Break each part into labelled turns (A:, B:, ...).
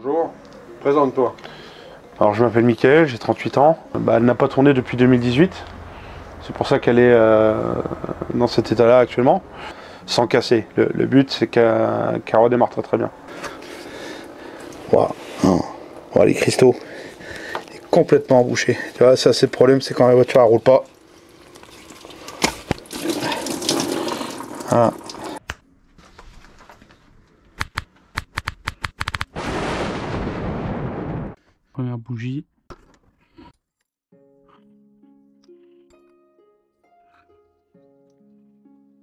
A: Bonjour, présente-toi.
B: Alors je m'appelle Mickaël, j'ai 38 ans. Elle n'a pas tourné depuis 2018. C'est pour ça qu'elle est dans cet état-là actuellement, sans casser. Le but c'est qu'elle redémarre très très bien.
C: Waouh, wow, les cristaux, il est complètement embouché. Tu vois, ça c'est le problème, c'est quand la voiture elle roule pas. Voilà.
B: Première bougie.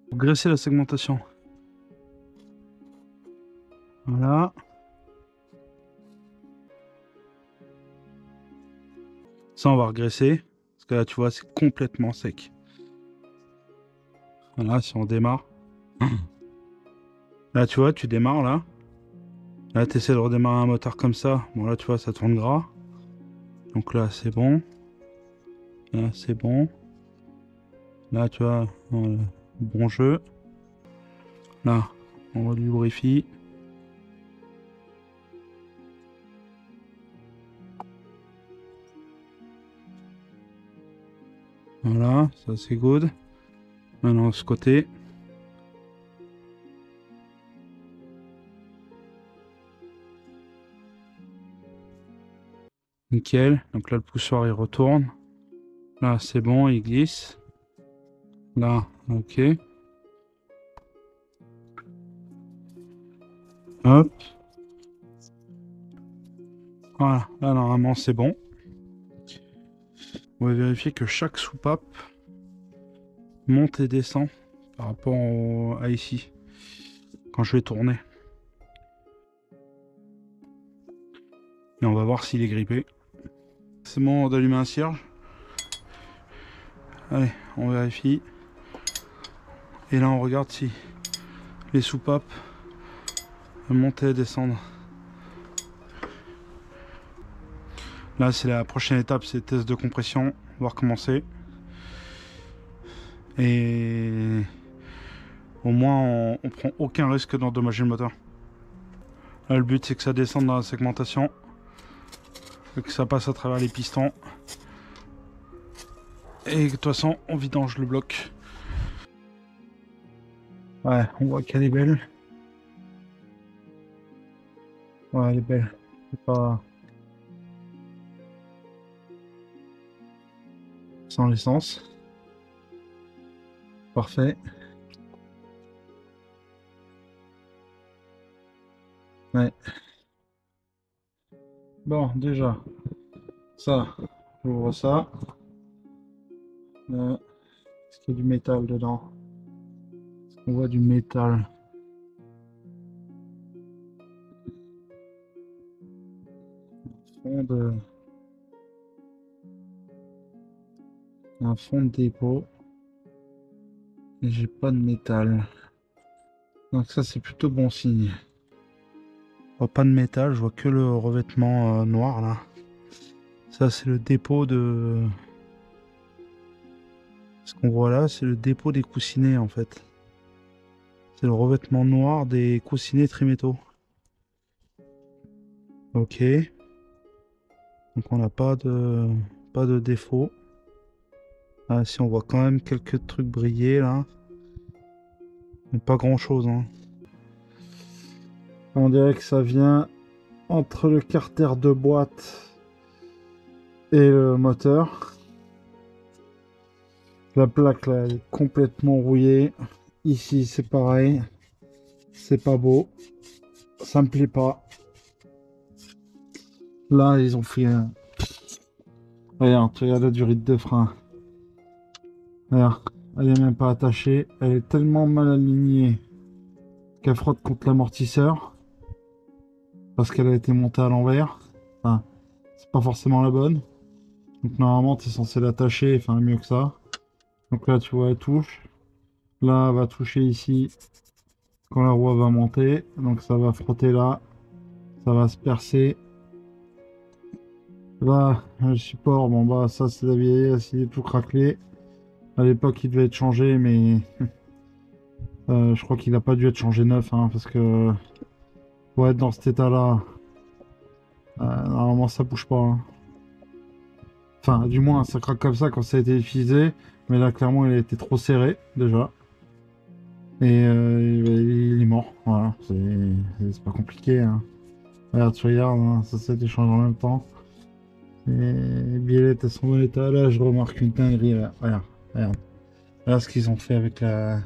B: Pour graisser la segmentation. Voilà. Ça on va regresser. Parce que là tu vois c'est complètement sec. Voilà, si on démarre. Là tu vois, tu démarres là. Là tu essaies de redémarrer un moteur comme ça. Bon là tu vois ça tourne gras. Donc là c'est bon. Là c'est bon. Là tu vois, voilà, bon jeu. Là on lubrifie. Voilà, ça c'est good. Maintenant ce côté. Nickel, donc là le poussoir il retourne. Là c'est bon, il glisse. Là, ok. Hop. Voilà, là normalement c'est bon. On va vérifier que chaque soupape monte et descend par rapport à ici, quand je vais tourner. Et on va voir s'il est grippé. C'est bon d'allumer un cierge. Allez, on vérifie. Et là on regarde si les soupapes montent et descendent. Là c'est la prochaine étape, c'est le test de compression. On va recommencer. Et au moins on prend aucun risque d'endommager le moteur. Là le but c'est que ça descende dans la segmentation. Et que ça passe à travers les pistons. Et de toute façon on vidange le bloc. Ouais, on voit qu'elle est belle. Ouais, elle est belle. C'est pas... sans l'essence. Parfait. Ouais. Bon, déjà, ça, j'ouvre ça. Est-ce qu'il y a du métal dedans? Est-ce qu'on voit du métal? Un fond de dépôt. Et j'ai pas de métal. Donc ça c'est plutôt bon signe. Je vois pas de métal, je vois que le revêtement noir là. Ça c'est le dépôt de... Ce qu'on voit là c'est le dépôt des coussinets en fait. C'est le revêtement noir des coussinets trimétaux. Ok. Donc on n'a pas de défaut. Ah si, on voit quand même quelques trucs briller là. Mais pas grand chose hein. On dirait que ça vient entre le carter de boîte et le moteur. La plaque là elle est complètement rouillée. Ici c'est pareil. C'est pas beau. Ça me plaît pas. Là ils ont fait un... Regarde, tu regardes la durée de frein. Regarde, elle est même pas attachée. Elle est tellement mal alignée qu'elle frotte contre l'amortisseur. Parce qu'elle a été montée à l'envers. Enfin, c'est pas forcément la bonne. Donc normalement tu es censé l'attacher, enfin mieux que ça. Donc là tu vois elle touche. Là elle va toucher ici quand la roue va monter. Donc ça va frotter là. Ça va se percer. Là le support, bon bah ça c'est la vieille, il est tout craquelé. À l'époque il devait être changé mais je crois qu'il n'a pas dû être changé neuf hein, parce que pour être dans cet état là Normalement, ça bouge pas, hein. Enfin, du moins, ça craque comme ça quand ça a été utilisé. Mais là, clairement, il a été trop serré, déjà. Et il est mort. Voilà, c'est pas compliqué, hein. Regarde, tu regardes, hein, ça a été changé en même temps. Et les biellettes, elles sont en bon état. Là, je remarque une dinguerie, là. Regarde, regarde. Regarde ce qu'ils ont fait avec la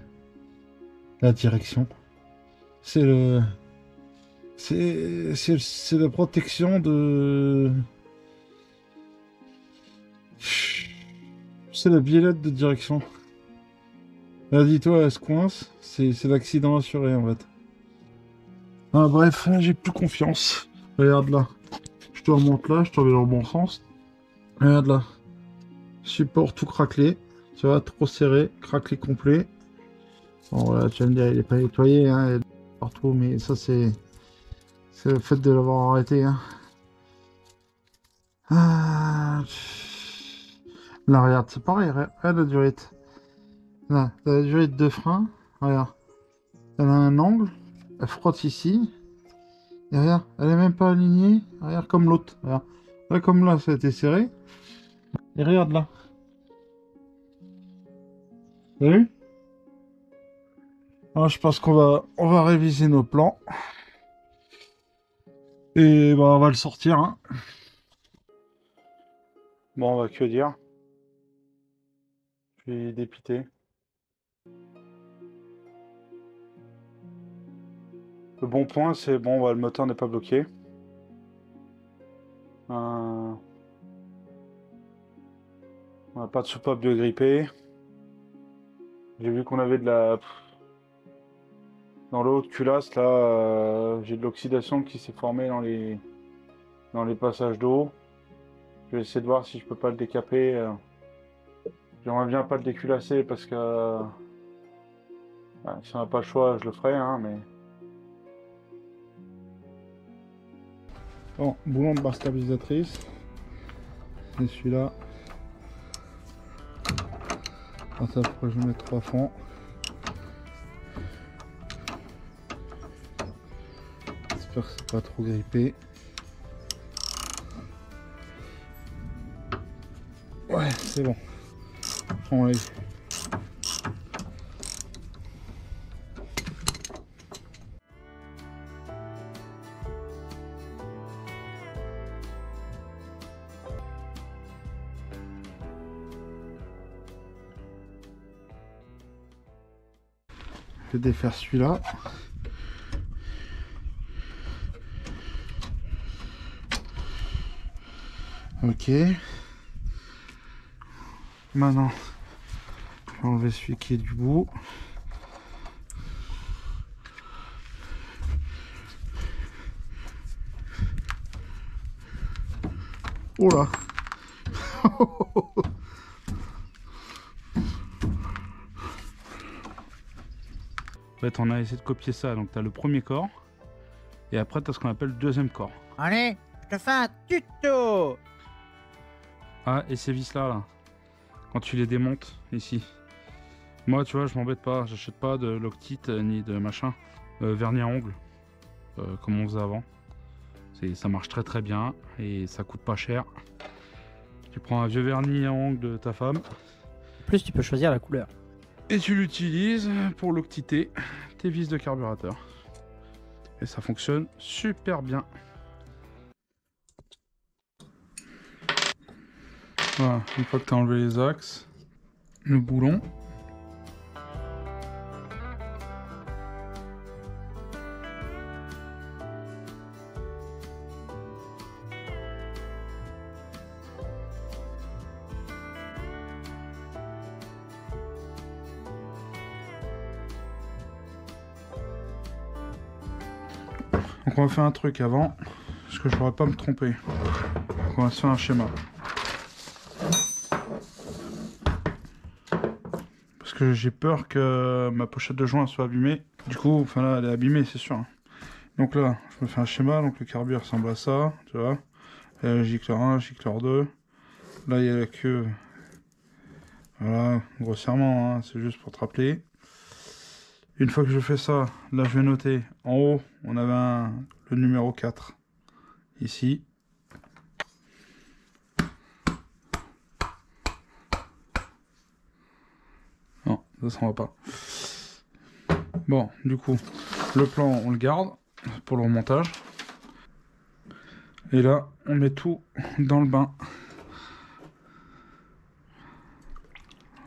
B: direction. C'est le... C'est la protection de... C'est la biellette de direction. Là, dis-toi, elle se coince. C'est l'accident assuré, en fait. Ah, bref, là, j'ai plus confiance. Regarde là. Je te remonte là, je te remets dans le bon sens. Regarde là. Support tout craquelé. Tu vois, trop serré, craquelé complet. Bon, voilà, tu vas me dire, il est pas nettoyé, hein, il est partout, mais ça, c'est le fait de l'avoir arrêté, hein. Ah. Là, regarde, c'est pareil, regarde la durite. Là, la durite de frein, regarde. Elle a un angle, elle frotte ici. Et regarde, elle est même pas alignée. Regarde comme l'autre. Regarde. Là, comme là, ça a été serré. Et regarde là. T'as vu? Alors, je pense qu'on va réviser nos plans. Et bah, on va le sortir, hein. Bon, on va que dire. Je suis dépité. Le bon point, c'est bon, le moteur n'est pas bloqué. On n'a pas de soupape de gripper. J'ai vu qu'on avait de la... Dans le haut de culasse, là, j'ai de l'oxydation qui s'est formée dans les passages d'eau. Je vais essayer de voir si je peux pas le décaper. J'aimerais bien pas le déculasser parce que... si on n'a pas le choix, je le ferai, hein, mais... Bon, boulon de barre stabilisatrice. Et celui-là. Ça, pourquoi je vais mettre 3 fonds. J'espère que c'est pas trop grippé. Ouais, c'est bon. On l'a eu. Je vais défaire celui-là. Ok. Maintenant, je vais enlever celui qui est du bout. Oh là. En fait, on a essayé de copier ça. Donc, tu as le premier corps. Et après, tu as ce qu'on appelle le deuxième corps.
A: Allez, je te fais un tuto.
B: Ah, et ces vis-là, là, quand tu les démontes, ici. Moi, tu vois, je m'embête pas. J'achète pas de Loctite ni de machin. Vernis à ongles, comme on faisait avant. Ça marche très très bien et ça coûte pas cher. Tu prends un vieux vernis à ongles de ta femme.
A: En plus, tu peux choisir la couleur.
B: Et tu l'utilises pour loctiter tes vis de carburateur. Et ça fonctionne super bien. Voilà, une fois que tu as enlevé les axes, le boulon. Donc on va faire un truc avant, parce que je ne pourrais pas me tromper. Donc on va se faire un schéma. Parce que j'ai peur que ma pochette de joint soit abîmée. Du coup, enfin là, elle est abîmée, c'est sûr. Donc là, je me fais un schéma, donc le carburant ressemble à ça, tu vois. Il y a le gicleur 1, le gicleur 2. Là, il y a la queue. Voilà, grossièrement, hein, c'est juste pour te rappeler. Une fois que je fais ça, là, je vais noter. En haut, on avait le numéro 4. Ici. ça s'en va pas. Bon, du coup, le plan, on le garde pour le remontage. Et là, on met tout dans le bain.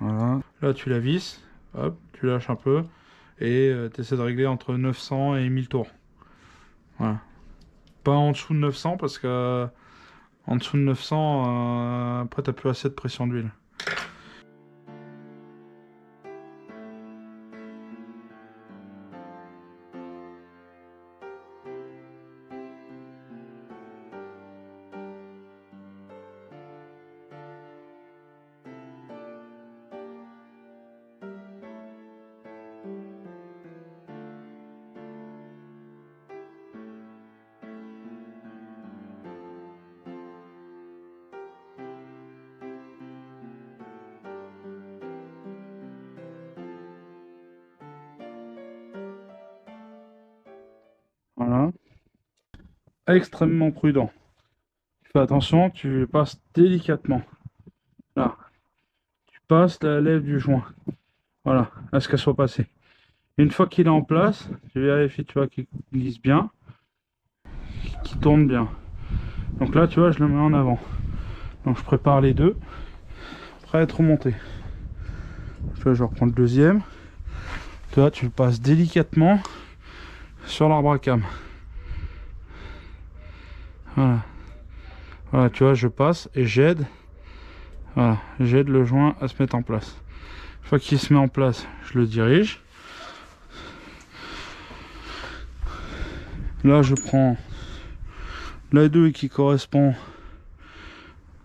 B: Voilà. Là, tu la visses, hop, tu lâches un peu et tu essaies de régler entre 900 et 1000 tours. Voilà. Pas en dessous de 900 parce que en dessous de 900, après, t'as plus assez de pression d'huile. Voilà. Extrêmement prudent. Tu fais attention, tu passes délicatement. Là. Tu passes la lèvre du joint. Voilà, à ce qu'elle soit passée. Une fois qu'il est en place, tu vérifies, tu vois, qu'il glisse bien, qu'il tourne bien. Donc là, tu vois, je le mets en avant. Donc je prépare les deux, prêt à être remonté. Tu vois, je reprends le deuxième. Tu vois, tu le passes délicatement sur l'arbre à cam. Voilà. Voilà, tu vois, je passe et j'aide. Voilà, j'aide le joint à se mettre en place. Une fois qu'il se met en place, je le dirige. Là, je prends la douille qui correspond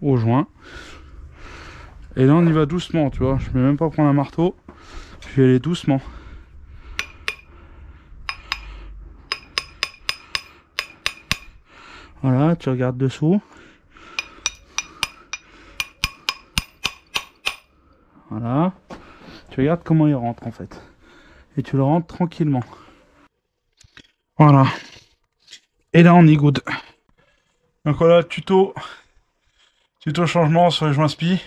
B: au joint. Et là, on y va doucement, tu vois. Je ne vais même pas prendre un marteau. Je vais aller doucement. Voilà, tu regardes dessous. Voilà. Tu regardes comment il rentre en fait. Et tu le rentres tranquillement. Voilà. Et là, on est good. Donc voilà, tuto changement sur les joints SPI.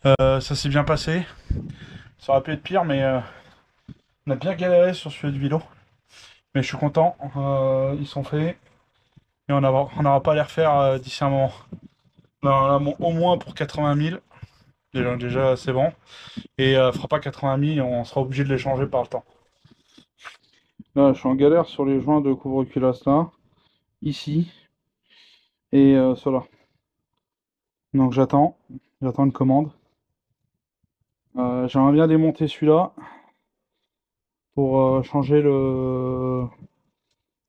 B: Ça s'est bien passé. Ça aurait pu être pire, mais on a bien galéré sur celui de vélo. Mais je suis content. Ils sont faits. Et on n'aura pas à les refaire d'ici un moment. On en a au moins pour 80 000. Déjà c'est bon. Et fera pas 80 000, on sera obligé de les changer par le temps. Là, je suis en galère sur les joints de couvre-culasse là. Ici. Et cela. Donc j'attends une commande. J'aimerais bien démonter celui-là pour changer le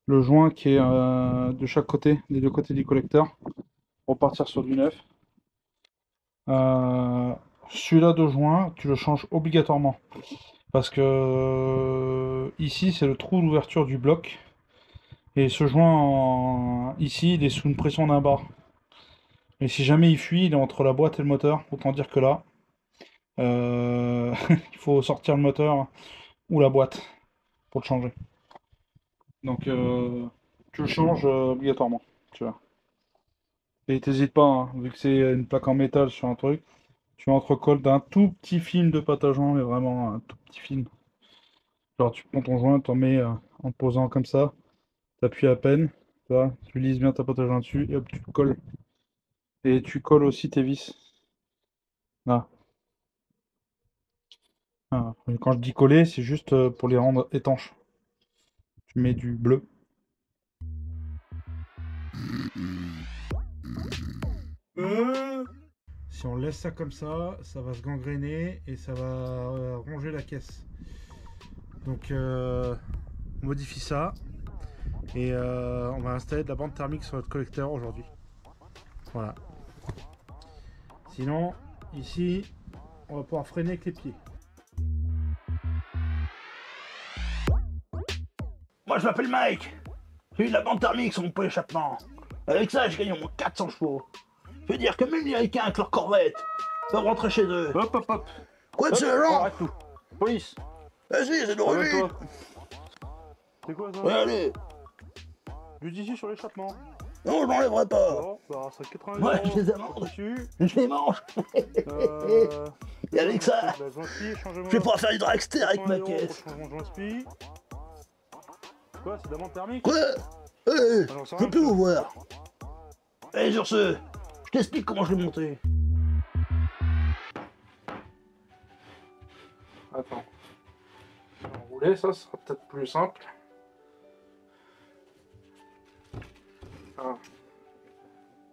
B: joint qui est de chaque côté, des deux côtés du collecteur, pour partir sur du neuf. Celui-là de joint, tu le changes obligatoirement parce que ici c'est le trou d'ouverture du bloc et ce joint ici il est sous une pression d'un bar. Et si jamais il fuit, il est entre la boîte et le moteur. Autant dire que là, il faut sortir le moteur ou la boîte pour le changer. Donc tu le changes obligatoirement, tu vois. Et t'hésites pas, hein, vu que c'est une plaque en métal sur un truc, tu entrecolles d'un tout petit film de pâte à joint, mais vraiment un tout petit film. Genre tu prends ton joint, t'en mets en te posant comme ça, t'appuies à peine, tu vois, tu lisses bien ta pâte à joint dessus et hop tu le colles. Et tu colles aussi tes vis. Là. Ah, et quand je dis coller, c'est juste pour les rendre étanches. Tu mets du bleu. Si on laisse ça comme ça va se gangréner et ça va ronger la caisse. Donc on modifie ça et on va installer de la bande thermique sur notre collecteur aujourd'hui. Voilà. Sinon, ici, on va pouvoir freiner avec les pieds.
C: Moi je m'appelle Mike. J'ai eu de la bande thermique sur mon pot d'échappement. Avec ça, j'ai gagné au moins 400 chevaux. Je veux dire que même les Américains avec leur corvette peuvent rentrer chez eux.
B: Hop hop hop.
C: Quoi de ce genre?
B: Arrête tout. Police.
C: Vas-y, c'est de revue.
B: C'est quoi ça?
C: Ouais, allez.
B: Juste d'ici sur l'échappement.
C: Non, je m'enlèverai pas.
B: Bon, bah, ça 80
C: Ouais,
B: euros.
C: je les amende.
B: Dessus.
C: Je les mange. Et avec ça, je vais pouvoir faire du dragster avec ma caisse.
B: Quoi, c'est de la bande thermique?
C: Quoi? Je peux plus vous voir. Allez, sur ce, je t'explique comment je l'ai monté.
B: Attends. Enrouler, ça sera peut-être plus simple.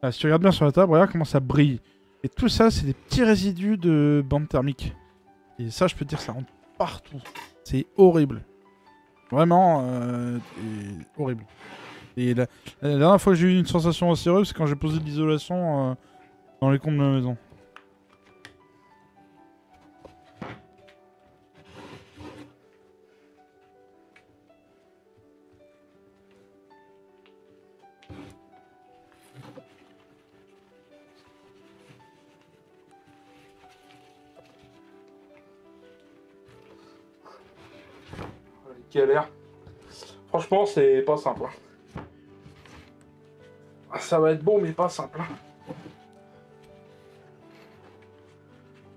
B: Ah, si tu regardes bien sur la table, regarde comment ça brille. Et tout ça, c'est des petits résidus de bande thermique. Et ça, je peux te dire, ça rentre partout. C'est horrible. Vraiment, horrible. Et la dernière fois que j'ai eu une sensation aussi horrible, c'est quand j'ai posé de l'isolation dans les combles de la maison. Galère. Franchement, c'est pas simple. Ça va être bon, mais pas simple.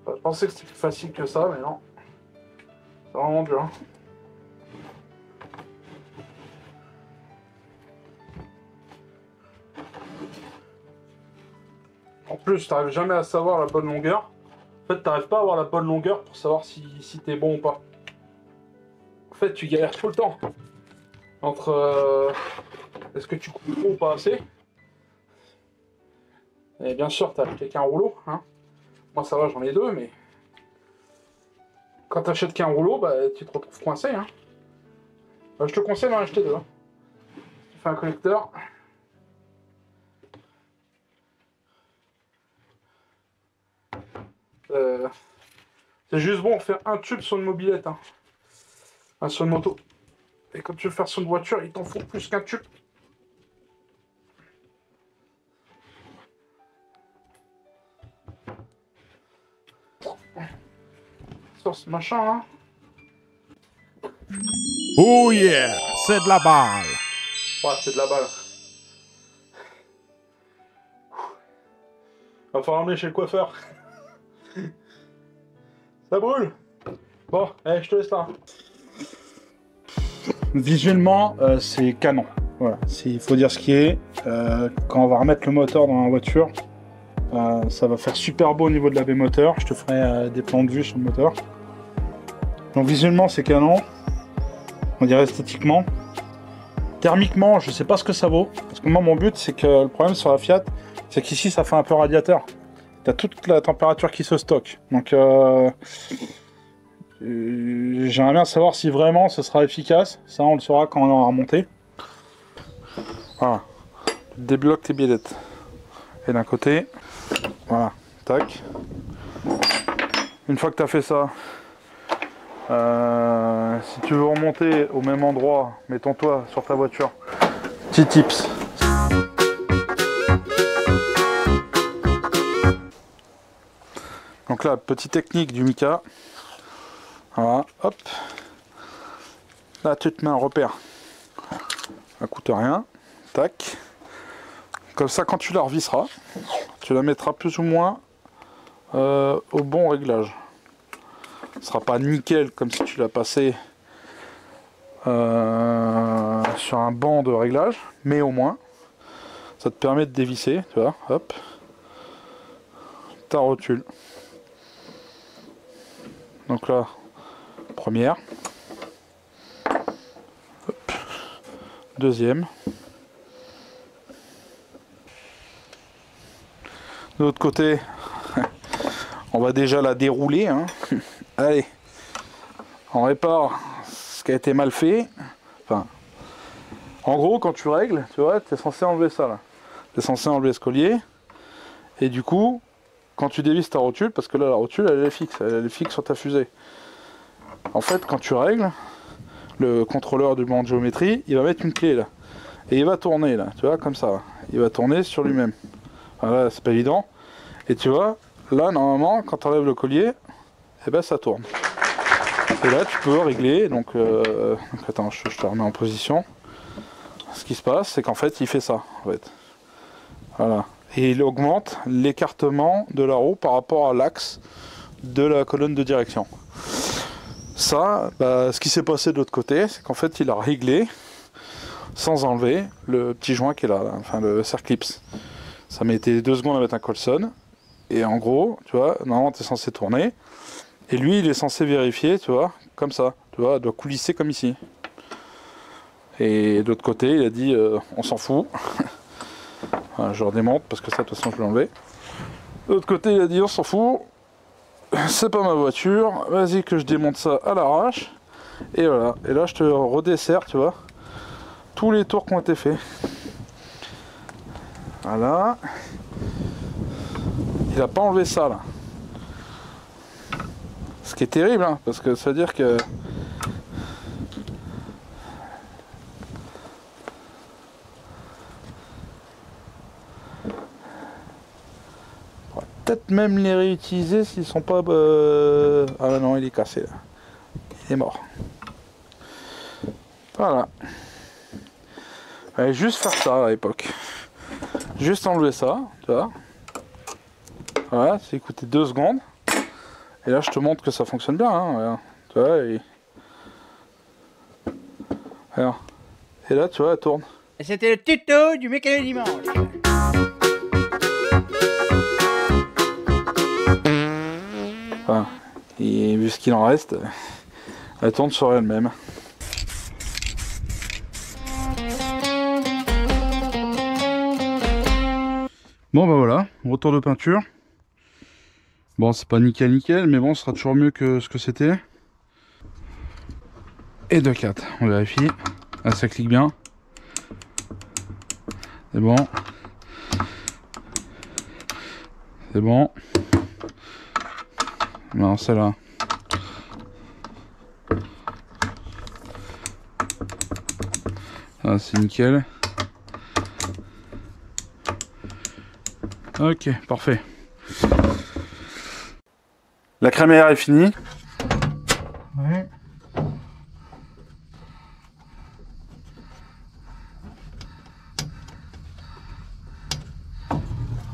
B: Je pensais que c'était plus facile que ça, mais non. C'est vraiment dur. En plus, t'arrives jamais à savoir la bonne longueur. En fait, t'arrives pas à avoir la bonne longueur pour savoir si t'es bon ou pas. En fait, tu galères tout le temps entre est-ce que tu coupes trop ou pas assez. Et bien sûr, t'as acheté qu'un rouleau. Hein. Moi, ça va, j'en ai deux, mais quand t'achètes qu'un rouleau, bah, tu te retrouves coincé. Hein. Bah, je te conseille d'en acheter deux. Hein. Tu fais un connecteur. C'est juste bon, faire un tube sur une mobilette. Hein. Sur une moto. Et quand tu veux faire sur une voiture, il t'en faut plus qu'un tube. Sur ce machin là.
D: Oh yeah, c'est de la balle.
B: Ouais, c'est de la balle. Va falloir emmener chez le coiffeur. Ça brûle. Bon, allez, je te laisse là. Visuellement, c'est canon. Voilà, il faut dire ce qui est. Quand on va remettre le moteur dans la voiture, ça va faire super beau au niveau de la baie moteur. Je te ferai des plans de vue sur le moteur. Donc visuellement, c'est canon. On dirait esthétiquement. Thermiquement, je sais pas ce que ça vaut. Parce que moi, mon but, c'est que le problème sur la Fiat, c'est qu'ici, ça fait un peu radiateur. Tu as toute la température qui se stocke. Donc, j'aimerais bien savoir si vraiment ce sera efficace. Ça, on le saura quand on aura remonté. Voilà. Tu débloques tes billettes. Et d'un côté, voilà, tac. Une fois que tu as fait ça, si tu veux remonter au même endroit, mettons-toi sur ta voiture. Petit tips. Donc là, petite technique du Mika. Voilà, hop. Là, tu te mets un repère. Ça coûte rien. Tac. Comme ça, quand tu la revisseras, tu la mettras plus ou moins au bon réglage. Ce ne sera pas nickel comme si tu l'as passé sur un banc de réglage, mais au moins, ça te permet de dévisser, tu vois, hop, ta rotule. Donc là, première, hop. Deuxième, de l'autre côté, on va déjà la dérouler, hein. Allez, on répare ce qui a été mal fait. Enfin, en gros, quand tu règles, tu vois, tu es censé enlever ça là. Tu es censé enlever ce collier. Et du coup, quand tu dévisses ta rotule, parce que là, la rotule, elle est fixe sur ta fusée. En fait, quand tu règles, le contrôleur du banc de géométrie, il va mettre une clé là. Et il va tourner là, tu vois, comme ça. Il va tourner sur lui-même. Voilà, c'est pas évident. Et tu vois, là, normalement, quand tu enlèves le collier, et ben ça tourne. Et là tu peux régler, donc attends, je te remets en position. Ce qui se passe, c'est qu'en fait il fait ça, en fait. Voilà. Et il augmente l'écartement de la roue par rapport à l'axe
E: de la colonne de direction. Ça, bah, ce qui s'est passé de l'autre côté, c'est qu'en fait il a réglé sans enlever le petit joint qui est là, enfin le Circlips. Ça mettait 2 secondes à mettre un Colson. Et en gros, tu vois, normalement tu es censé tourner. Et lui il est censé vérifier, tu vois, comme ça. Tu vois, il doit coulisser comme ici. Et de l'autre côté, il a dit on s'en fout. Voilà, je redémonte parce que ça, de toute façon, je l'ai enlevé. De l'autre côté, il a dit on s'en fout. C'est pas ma voiture. Vas-y que je démonte ça à l'arrache. Et voilà. Et là, je te redessert, tu vois, tous les tours qui ont été faits. Voilà. Il a pas enlevé ça là. Ce qui est terrible, hein, parce que ça veut dire que peut-être même les réutiliser s'ils sont pas... Ah non, il est cassé là. Il est mort. Voilà. Fallait juste faire ça à l'époque. Juste enlever ça, tu vois. Voilà, c'est coûté 2 secondes. Et là je te montre que ça fonctionne bien, hein. Voilà. Tu vois, alors. Et là tu vois, elle tourne.
A: Et c'était le tuto du mécano dimanche.
E: Voilà. Et vu ce qu'il en reste, elle tourne sur elle-même. Bon bah voilà, retour de peinture. Bon c'est pas nickel mais bon ce sera toujours mieux que ce que c'était. Et 2-4, on vérifie. Là ça clique bien. C'est bon. C'est bon. Non, celle-là. Ah, c'est nickel. Ok, parfait. La crémaillère est finie. Ouais.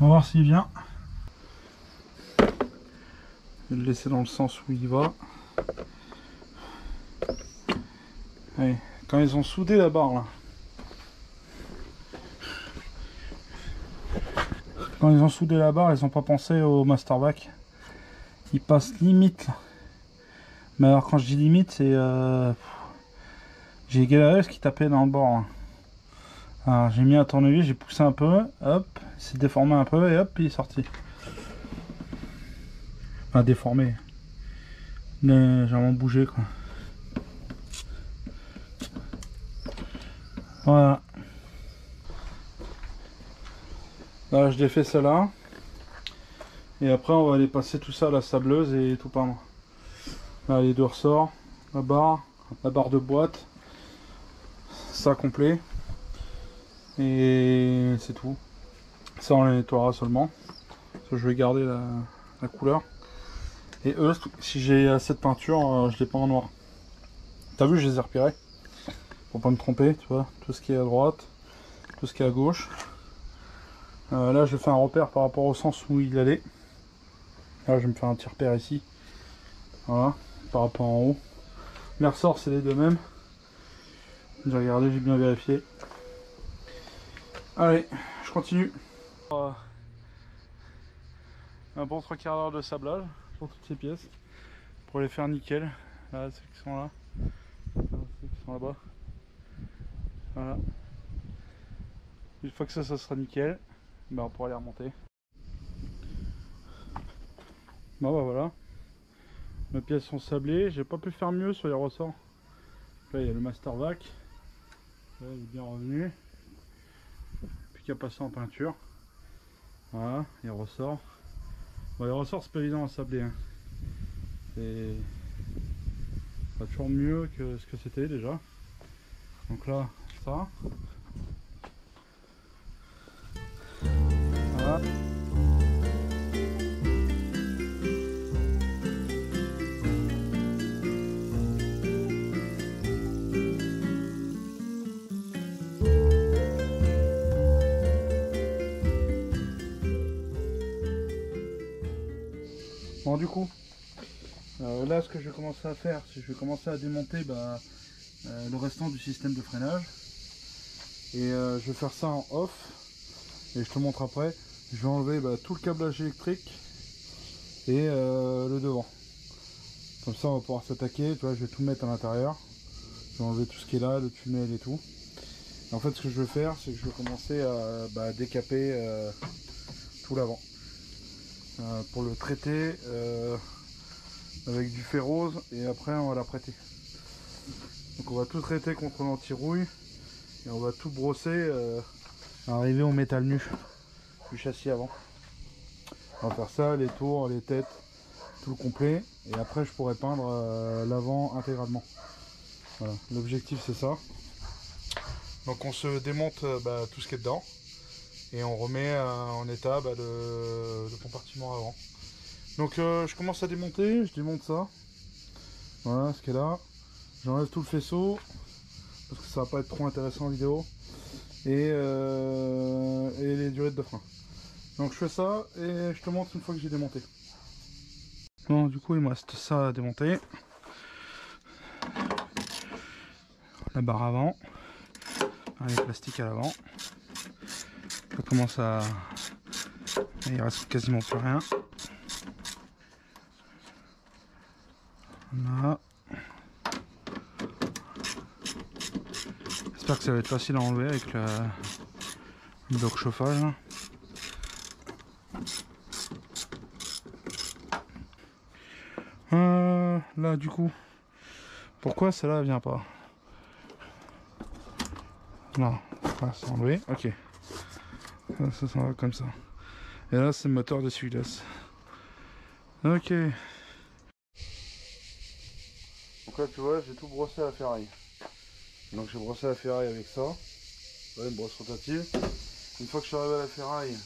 E: On va voir s'il vient. Je vais le laisser dans le sens où il va. Allez, quand ils ont soudé la barre là. Quand ils ont soudé la barre, ils n'ont pas pensé au masterback. Ils passent limite là. Mais alors quand je dis limite, c'est... J'ai galéré parce qu'il tapait dans le bord là. Alors j'ai mis un tournevis, j'ai poussé un peu, hop, il s'est déformé un peu et hop, il est sorti. Enfin déformé. Légèrement bougé quoi. Voilà. Là je défais celle-là. Et après on va aller passer tout ça à la sableuse et tout peindre. Là les 2 ressorts, la barre de boîte, ça complet. Et c'est tout. Ça on les nettoiera seulement. Parce que je vais garder la couleur. Et eux, si j'ai assez de peinture, je les peins en noir. T'as vu, je les ai repérés. Pour pas me tromper, tu vois. Tout ce qui est à droite, tout ce qui est à gauche. Là, je fais un repère par rapport au sens où il allait. Là, je me fais un petit repère ici. Voilà, par rapport en haut. Les ressorts, c'est les deux mêmes. J'ai regardé, j'ai bien vérifié. Allez, je continue. Un bon 3/4 d'heure de sablage sur toutes ces pièces pour les faire nickel. Là, ceux qui sont là, ceux qui sont là-bas. Voilà. Une fois que ça sera nickel, ben on pourra les remonter. Bon bah voilà, mes pièces sont sablées. J'ai pas pu faire mieux sur les ressorts. Là il y a le master vac, là, il est bien revenu. Plus qu'à passer en peinture. Voilà, les ressorts. Bon, les ressorts c'est pas évident à sabler. Hein. C'est pas toujours mieux que ce que c'était déjà. Donc là, ça. Voilà. Bon du coup,
B: Là, ce que je vais commencer à faire, c'est que je vais commencer à démonter le restant du système de freinage. Et je vais faire ça en off. Et je te montre après. Je vais enlever tout le câblage électrique et le devant. Comme ça, on va pouvoir s'attaquer. Tu vois, je vais tout mettre à l'intérieur. Je vais enlever tout ce qui est là, le tunnel et tout. Et en fait, ce que je vais faire, c'est que je vais commencer à décaper tout l'avant. Pour le traiter avec du ferrose et après on va l'apprêter. Donc on va tout traiter contre l'anti-rouille et on va tout brosser arriver au métal nu du châssis avant. On va faire ça, les tours, les têtes, tout le complet et après je pourrais peindre l'avant intégralement. Voilà, l'objectif c'est ça. Donc on se démonte tout ce qui est dedans et on remet en état le compartiment avant. Donc je commence à démonter, je démonte ça. Voilà ce qui est là. J'enlève tout le faisceau parce que ça va pas être trop intéressant en vidéo. Et les durites de frein. Donc je fais ça et je te montre une fois que j'ai démonté. Bon, du coup il me reste ça à démonter. La barre avant. Les plastiques à l'avant. Ça commence à... Il reste quasiment plus rien. Voilà. J'espère que ça va être facile à enlever avec le bloc chauffage. Là du coup, pourquoi celle-là vient pas? Non, c'est enlevé, ok. Ça s'en va comme ça. Et là c'est le moteur de celui-là. Ok. Donc là tu vois, j'ai tout brossé à la ferraille. Donc j'ai brossé la ferraille avec ça. Voilà, une brosse rotative. Une fois que je suis arrivé à la ferraille,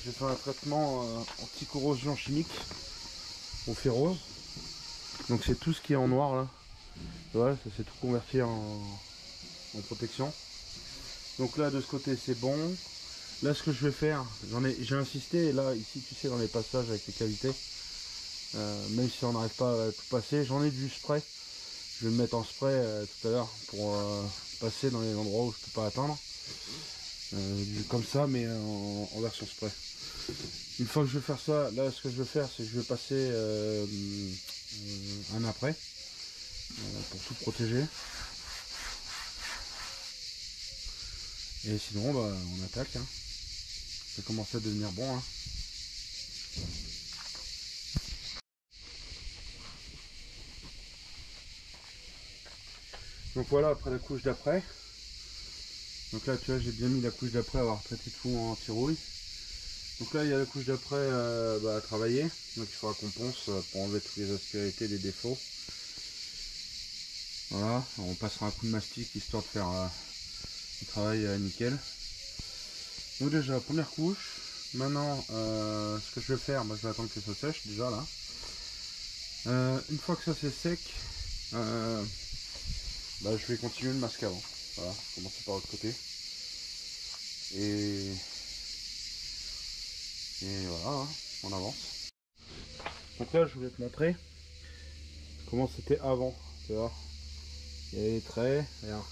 B: j'ai fait un traitement anti-corrosion chimique au ferrose. Donc c'est tout ce qui est en noir là. Voilà, ça s'est tout converti en protection. Donc là de ce côté c'est bon. Là ce que je vais faire, j'ai insisté là ici tu sais dans les passages avec les cavités. Même si on n'arrive pas à tout passer, j'en ai du spray. Je vais me mettre en spray tout à l'heure pour passer dans les endroits où je peux pas atteindre. Comme ça mais en version spray. Une fois que je vais faire ça, là ce que je vais faire c'est que je vais passer un après pour tout protéger. Et sinon on attaque. Hein. Ça commence à devenir bon. Hein. Donc voilà après la couche d'après. Donc là tu vois j'ai bien mis la couche d'après, avoir traité tout en anti-rouille. Donc là il y a la couche d'après à travailler. Donc il faudra qu'on ponce pour enlever toutes les aspérités, les défauts. Voilà, on passera un coup de mastic histoire de faire le travail nickel. Donc déjà première couche. Maintenant ce que je vais faire, je vais attendre que ça sèche déjà là. Une fois que ça c'est sec, je vais continuer le masque avant. Voilà, commencer par l'autre côté. Et voilà, hein, on avance. Donc là, je voulais te montrer comment c'était avant. Tu vois, il y avait les traits, regarde, au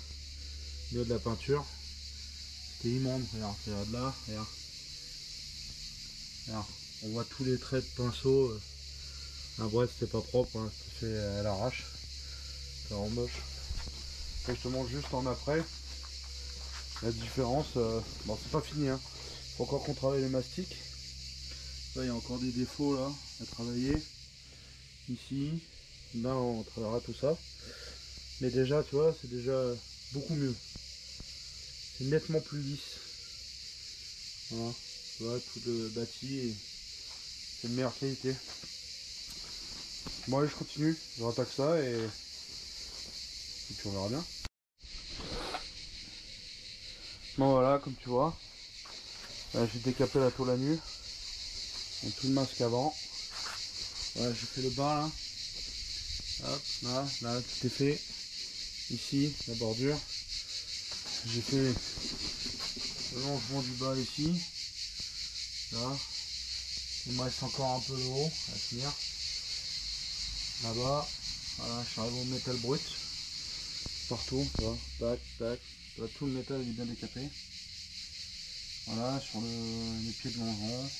B: milieu de la peinture. C'était immonde, regarde là, regarde. Regarde, on voit tous les traits de pinceau. Bref, c'était pas propre, hein, c'était fait à l'arrache. C'est vraiment moche. Et je te montre juste en après la différence. Bon, c'est pas fini, hein. Faut encore qu'on travaille le mastic. Là il y a encore des défauts là à travailler ici. Là on travaillera tout ça, mais déjà tu vois c'est déjà beaucoup mieux, c'est nettement plus lisse. Voilà, tu vois tout le bâti, c'est de meilleure qualité. Bon allez je continue, je rattaque ça et puis on verra bien. Bon voilà comme tu vois, là j'ai décapé la tôle à nu. Donc tout le masque avant. Voilà, j'ai fait le bas là. Hop, là, tout est fait. Ici, la bordure. J'ai fait le longement du bas ici. Là. Il me reste encore un peu de haut à finir. là-bas. Voilà, je suis arrivé au métal brut. Partout, tu vois. Tac, tac. Là, tout le métal il est bien décapé. Voilà, sur les pieds de longeron.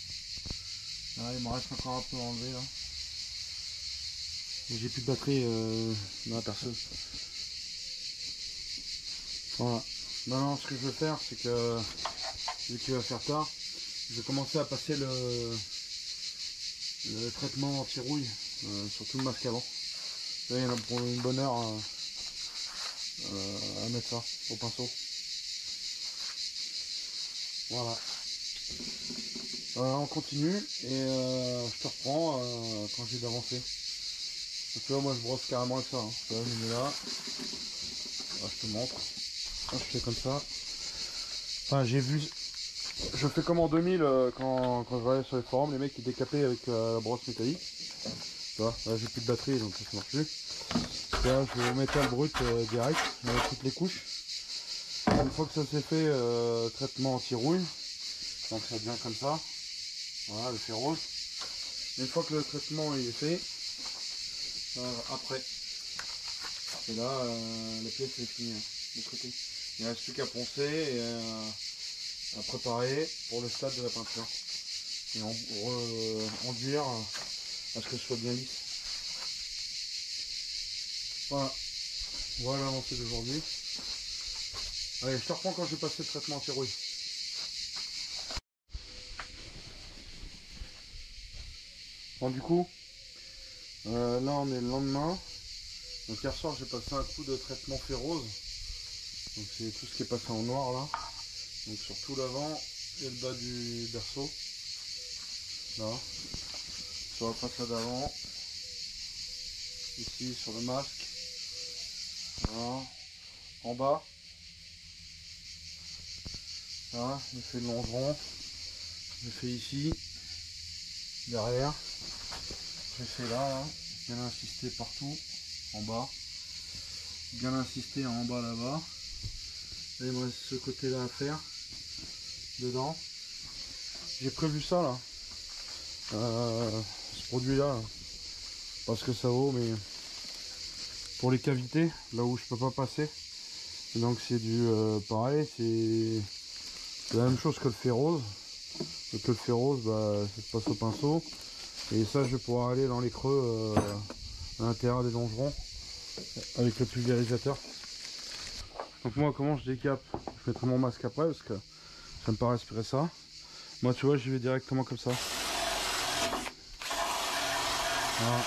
B: Là, il me reste encore un peu à enlever là. Et j'ai plus de batterie dans la perceuse. Voilà. Maintenant, ce que je vais faire, c'est que vu qu'il va faire tard, je vais commencer à passer le traitement anti-rouille sur tout le masque avant. Là, il y en a pour une bonne heure à mettre ça au pinceau. Voilà. On continue et je te reprends quand j'ai d'avancer. Tu vois, moi je brosse carrément avec ça. Hein. Tu vois, je mets là. Là, je te montre. Là, je fais comme ça. Enfin, j'ai vu. Je fais comme en 2000 quand je voyais sur les forums les mecs qui décapaient avec la brosse métallique. Tu vois, là j'ai plus de batterie donc ça marche plus. Là, je vais mettre le brut direct avec toutes les couches. Une fois que ça c'est fait, traitement anti-rouille. Donc ça devient comme ça. Voilà, le fait rose. Une fois que le traitement il est fait, après. Et là, la pièce est finie, hein, de côté. Il ne reste plus qu'à poncer et à préparer pour le stade de la peinture. Et enduire à ce que ce soit bien lisse. Voilà. Voilà l'avancée d'aujourd'hui. Allez, je te reprends quand je vais passer le traitement anti-rouille. Bon, du coup, là on est le lendemain. Donc hier soir j'ai passé un coup de traitement fait rose. Donc c'est tout ce qui est passé en noir là. Donc sur tout l'avant et le bas du berceau. Là. Sur la façade avant. Ici sur le masque. Voilà. En bas. Là, j'ai fait le longeron. J'ai fait ici. Derrière. J'ai fait là. Bien insister partout. En bas. Bien insister en bas là-bas. Là, il me reste ce côté-là à faire. Dedans. J'ai prévu ça là. Ce produit-là. Pas ce que ça vaut, mais pour les cavités, là où je peux pas passer. Et donc c'est du pareil, c'est la même chose que le fer rose. Et que le fer rose, bah, ça se passe au pinceau. Et ça, je vais pouvoir aller dans les creux à l'intérieur des longerons avec le pulvérisateur. Donc moi, comment je décape? Je mettrai mon masque après parce que j'aime pas respirer ça. Moi, tu vois, j'y vais directement comme ça. Voilà.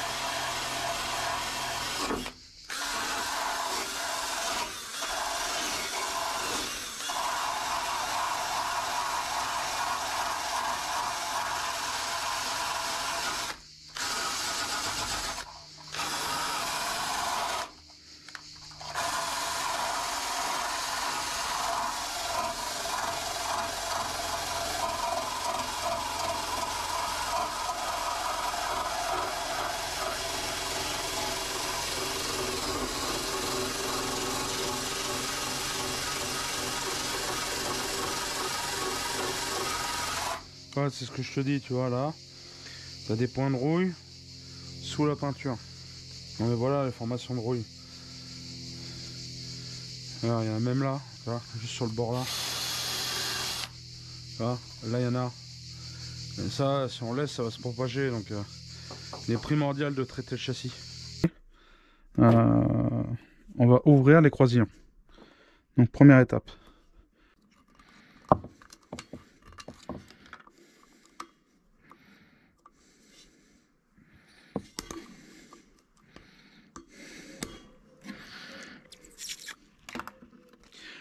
B: Ouais, c'est ce que je te dis, tu vois, là, tu as des points de rouille sous la peinture. Non mais voilà les formations de rouille. Alors, il y en a même là, tu vois, juste sur le bord là. Tu vois, là il y en a. Et ça, si on laisse, ça va se propager, donc il est primordial de traiter le châssis. On va ouvrir les croisillons. Donc première étape.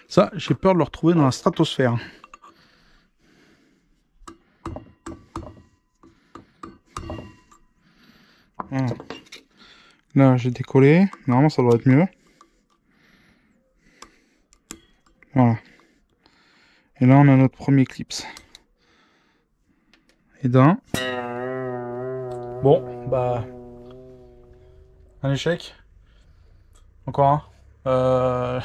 B: Ça, j'ai peur de le retrouver dans la stratosphère. Voilà. Là, j'ai décollé. Normalement, ça doit être mieux. Voilà. Et là, on a notre premier clips. Et d'un. Bon, bah... un échec. Encore un.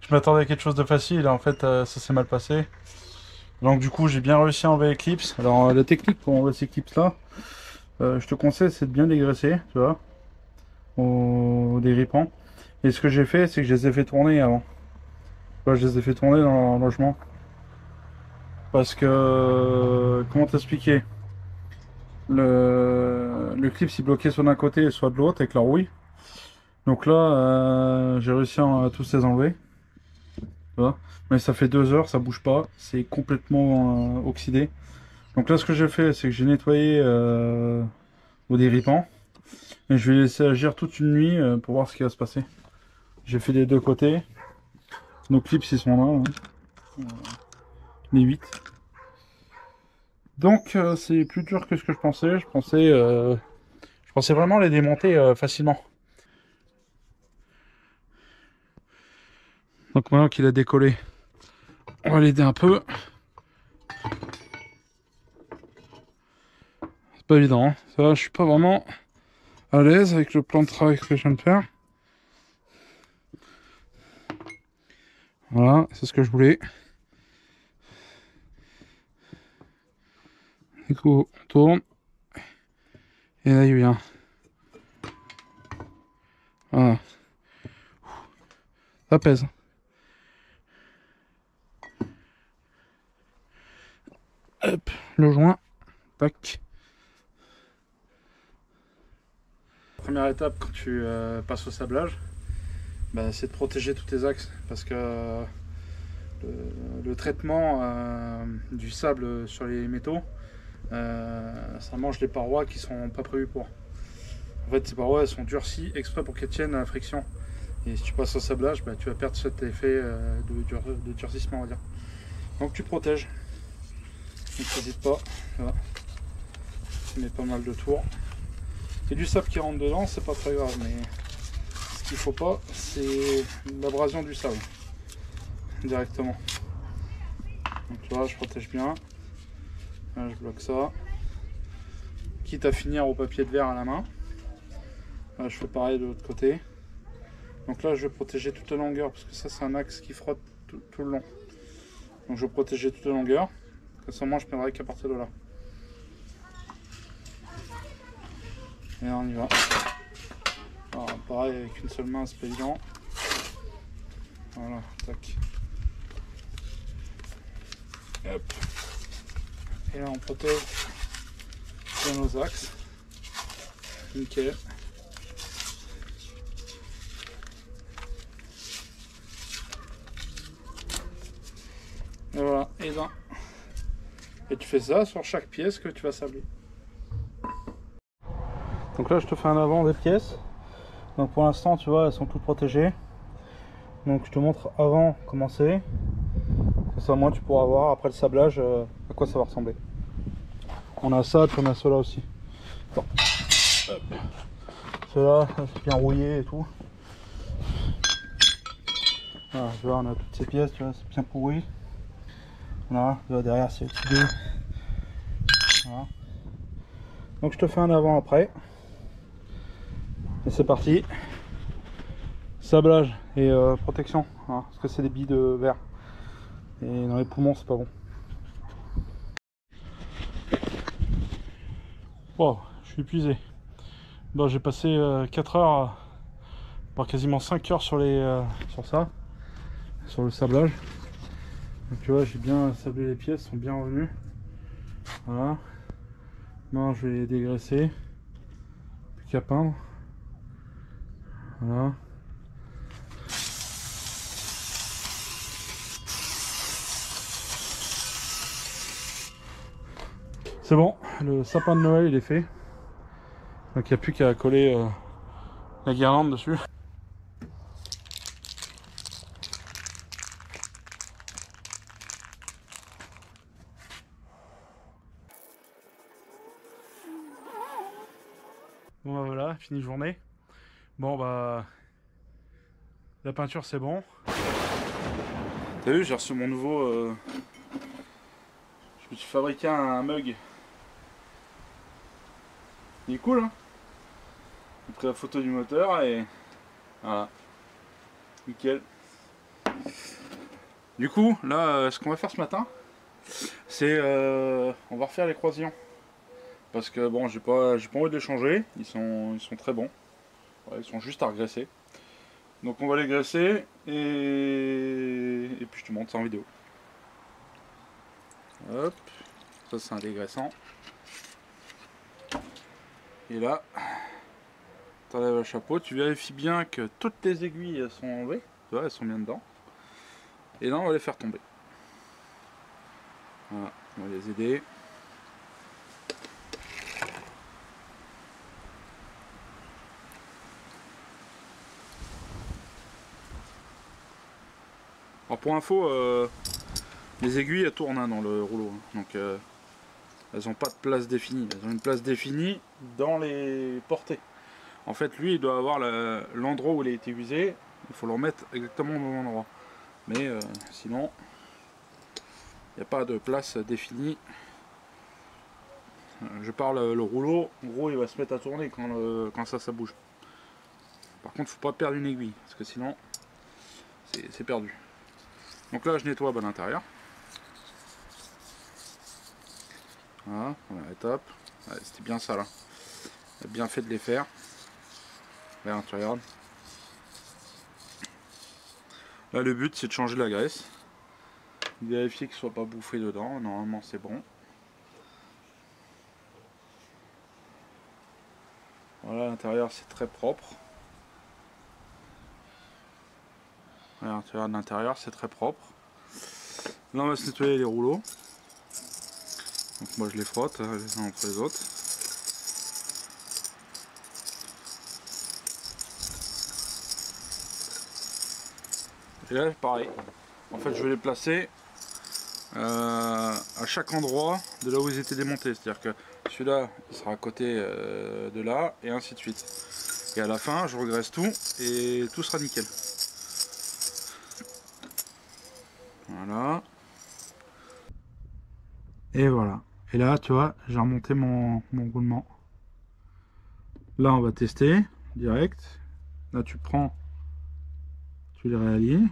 B: Je m'attendais à quelque chose de facile, en fait ça s'est mal passé. Donc du coup j'ai bien réussi à enlever les clips. Alors la technique pour enlever ces clips là, je te conseille c'est de bien dégraisser, tu vois. au déripant. Et ce que j'ai fait, c'est que je les ai fait tourner avant. Ouais, je les ai fait tourner dans leur logement. Parce que, comment t'expliquer? Le clip s'est bloqué soit d'un côté soit de l'autre avec la rouille. Donc là, j'ai réussi à tous les enlever. Tu vois. Mais ça fait 2 heures, ça bouge pas. C'est complètement oxydé. Donc là, ce que j'ai fait, c'est que j'ai nettoyé au déripant. Et je vais laisser agir toute une nuit pour voir ce qui va se passer. J'ai fait des deux côtés. Nos clips, ils sont là. Hein. Les 8. Donc c'est plus dur que ce que je pensais. Je pensais vraiment les démonter facilement. Donc maintenant qu'il a décollé, on va l'aider un peu. C'est pas évident. Hein. Ça, je suis pas vraiment à l'aise avec le plan de travail que je viens de faire. Voilà, c'est ce que je voulais. Du coup, on tourne. Et là, il vient. Voilà. Ça pèse. Hop, le joint. Tac. Première étape quand tu passes au sablage, bah, c'est de protéger tous tes axes. Parce que le traitement du sable sur les métaux, ça mange les parois qui sont pas prévues pour. En fait, ces parois elles sont durcies exprès pour qu'elles tiennent à la friction. Et si tu passes au sablage, bah, tu vas perdre cet effet de durcissement, on va dire. Donc tu protèges. Donc n'hésite pas. Voilà. Tu mets pas mal de tours. Il y a du sable qui rentre dedans, c'est pas très grave, mais ce qu'il faut pas, c'est l'abrasion du sable. Directement. Donc tu vois, je protège bien. Là, je bloque ça. Quitte à finir au papier de verre à la main. Là, je fais pareil de l'autre côté. Donc là, je vais protéger toute la longueur, parce que ça, c'est un axe qui frotte tout le long. Donc je vais protéger toute la longueur. Comme ça, moi, je ne prendrai qu'à partir de là. Et là, on y va. Alors, pareil, avec une seule main, c'est pas évident. Voilà, tac. Et hop. Et là, on protège bien nos axes. Nickel. Et voilà, et ben. Et tu fais ça sur chaque pièce que tu vas sabler. Donc là, je te fais un avant des pièces. Donc pour l'instant, tu vois, elles sont toutes protégées. Donc je te montre avant comment c'est. Comme ça, moi, tu pourras voir après le sablage à quoi ça va ressembler. On a ça, puis on a cela aussi. Bon. Cela, c'est bien rouillé et tout. Voilà, tu vois, on a toutes ces pièces, tu vois, c'est bien pourri. Voilà, tu vois, derrière c'est oxydé. Voilà. Donc je te fais un avant après. Et c'est parti. Sablage et protection, hein, parce que c'est des billes de verre. Et dans les poumons c'est pas bon. Wow, je suis épuisé. Bon, j'ai passé 4 heures, voire quasiment 5 heures sur ça, sur le sablage. Donc tu vois, j'ai bien sablé les pièces, sont bien revenues. Voilà. Maintenant je vais les dégraisser. Plus qu'à peindre. Voilà. C'est bon, le sapin de Noël il est fait. Donc il n'y a plus qu'à coller la guirlande dessus. Bon bah voilà, fini journée. Bon bah la peinture c'est bon. T'as vu, j'ai reçu mon nouveau je me suis fabriqué un mug. Il est cool hein. J'ai pris la photo du moteur et voilà. Nickel. Du coup là ce qu'on va faire ce matin c'est on va refaire les croisillons. Parce que bon j'ai pas envie de les changer, ils sont très bons.
E: Ouais, ils sont juste à regresser. Donc on va les graisser et puis je te montre ça en vidéo. Hop, ça c'est un dégraissant. Et là, tu enlèves le chapeau, tu vérifies bien que toutes les aiguilles sont enlevées. Tu vois, elles sont bien dedans. Et là on va les faire tomber. Voilà, on va les aider. Alors pour info, les aiguilles elles tournent hein, dans le rouleau, hein. Donc elles n'ont pas de place définie, elles ont une place définie dans les portées. En fait lui il doit avoir l'endroit où il a été usé, il faut le remettre exactement au même endroit. Mais sinon, il n'y a pas de place définie. Je parle le rouleau, en gros il va se mettre à tourner quand ça bouge. Par contre il ne faut pas perdre une aiguille, parce que sinon c'est perdu. Donc là je nettoie à l'intérieur. Voilà, première étape. Ouais, c'était bien ça là. J'ai bien fait de les faire. Là tu regardes. Là le but c'est de changer la graisse. Vérifier qu'il ne soit pas bouffé dedans. Normalement c'est bon. Voilà, l'intérieur c'est très propre. Voilà, tu regardes l'intérieur, c'est très propre. Là on va se nettoyer les rouleaux. Donc moi je les frotte les uns entre les autres. Et là pareil. En fait je vais les placer à chaque endroit de là où ils étaient démontés. C'est-à-dire que celui-là il sera à côté de là et ainsi de suite. Et à la fin je regraisse tout et tout sera nickel. Voilà. Et voilà. Et là, tu vois, j'ai remonté mon roulement. Là, on va tester direct. Là, tu prends, tu les réalignes.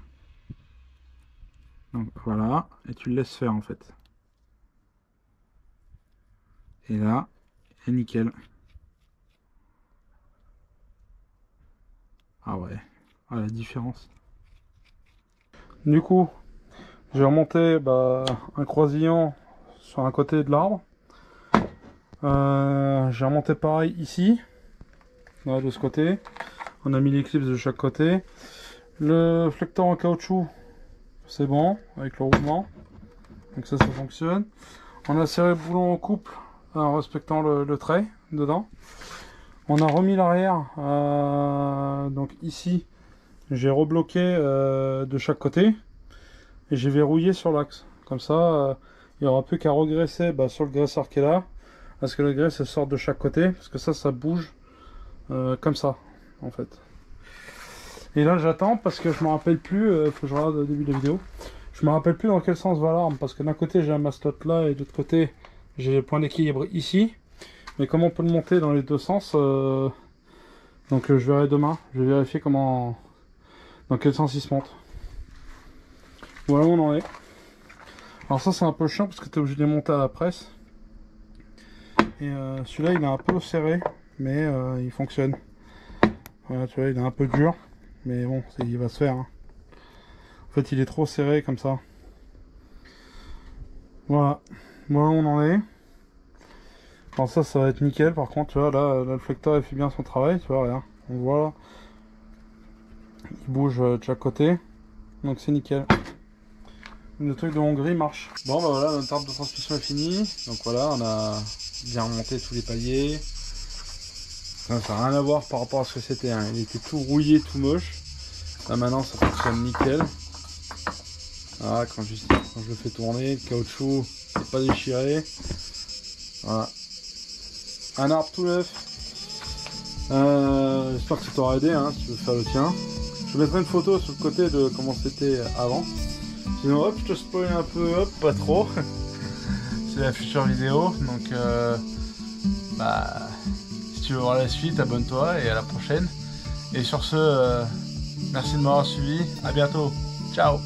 E: Donc voilà, et tu le laisses faire en fait. Et là, c'est nickel. Ah ouais, ah, la différence. Du coup, j'ai remonté un croisillon sur un côté de l'arbre. J'ai remonté pareil ici, là, de ce côté. On a mis l'éclipse de chaque côté. Le flecteur en caoutchouc, c'est bon avec le roulement. Donc ça fonctionne. On a serré le boulon en couple en respectant le trait dedans. On a remis l'arrière. Donc ici, j'ai rebloqué de chaque côté. Et j'ai verrouillé sur l'axe. Comme ça, il n'y aura plus qu'à regresser sur le graisseur qui est là. Parce que le graisse sort de chaque côté. Parce que ça bouge comme ça, en fait. Et là, j'attends parce que je me rappelle plus. Faut que je regarde au début de la vidéo. Je me rappelle plus dans quel sens va l'arme. Parce que d'un côté, j'ai un mastote là. Et de l'autre côté, j'ai le point d'équilibre ici. Mais comment on peut le monter dans les deux sens donc je verrai demain. Je vais vérifier dans quel sens il se monte. Voilà où on en est. Alors ça c'est un peu chiant parce que tu es obligé de les monter à la presse. Et celui-là il est un peu serré, mais il fonctionne. Voilà, tu vois, il est un peu dur, mais bon, il va se faire. Hein. En fait il est trop serré comme ça. Voilà, voilà où on en est. Alors ça va être nickel par contre, tu vois, là le flecteur il fait bien son travail, tu vois, regarde. On voit, il bouge de chaque côté, donc c'est nickel. Le truc de Hongrie marche. Bon bah voilà, notre arbre de transmission est fini. Donc voilà, on a bien remonté tous les paliers. Ça n'a rien à voir par rapport à ce que c'était. Hein. Il était tout rouillé, tout moche. Là maintenant ça fonctionne nickel. Voilà, quand je le fais tourner, le caoutchouc n'est pas déchiré. Voilà. Un arbre tout neuf. J'espère que ça t'aura aidé hein, si tu veux faire le tien. Je mettrai une photo sur le côté de comment c'était avant. Sinon hop, je te spoil un peu, hop, pas trop. C'est la future vidéo, donc si tu veux voir la suite, abonne-toi et à la prochaine. Et sur ce, merci de m'avoir suivi, à bientôt, ciao.